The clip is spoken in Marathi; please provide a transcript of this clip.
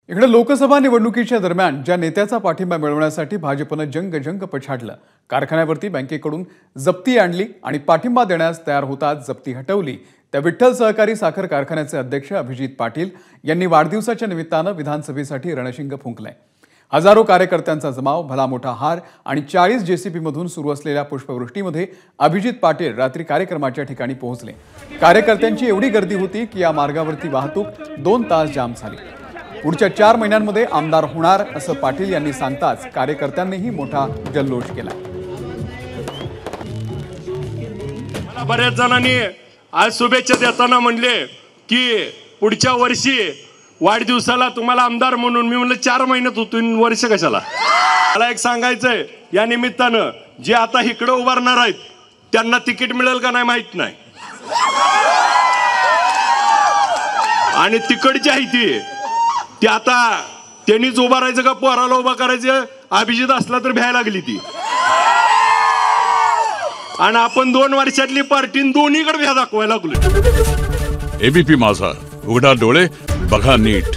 इकडे लोकसभा निवडणुकीच्या दरम्यान ज्या नेत्याचा पाठिंबा मिळवण्यासाठी भाजपनं जंग पछाडलं, कारखान्यावरती बँकेकडून जप्ती आणली आणि पाठिंबा देण्यास तयार होताच जप्ती हटवली, त्या विठ्ठल सहकारी साखर कारखान्याचे अध्यक्ष अभिजित पाटील यांनी वाढदिवसाच्या निमित्तानं विधानसभेसाठी रणशिंग फुंकलंय। हजारो कार्यकर्त्यांचा जमाव, भला मोठा हार आणि 40 जेसीबी मधून सुरू असलेल्या पुष्पवृष्टीमध्ये अभिजित पाटील रात्री कार्यक्रमाच्या ठिकाणी पोहोचले। कार्यकर्त्यांची एवढी गर्दी होती की या मार्गावरती वाहतूक 2 तास जाम झाली। पुढच्या 4 महिन्यांमध्ये आमदार होणार असं पाटील यांनी सांगताच कार्यकर्त्यांनीही मोठा जल्लोष केला। मला बऱ्याच जणांनी आज शुभेच्छा देताना म्हणले की पुढच्या वर्षी वाढदिवसाला तुम्हाला आमदार म्हणून। मी म्हणलं 4 महिन्यात होतो, वर्ष कशाला। मला एक सांगायचंय, या निमित्तानं जे आता इकडे उभारणार आहेत त्यांना तिकीट मिळेल का नाही माहित नाही, आणि तिकडची आहे ती आता त्यांनीच उभारायचं का पोराला उभा करायचं, अभिजित असला तर भ्यायला लागली ती। आणि आपण 2 वर्षातली पार्टी दोन्हीकडे भ्या दाखवायला लागलो। एबीपी माझा, उघडा डोळे बघा नीट।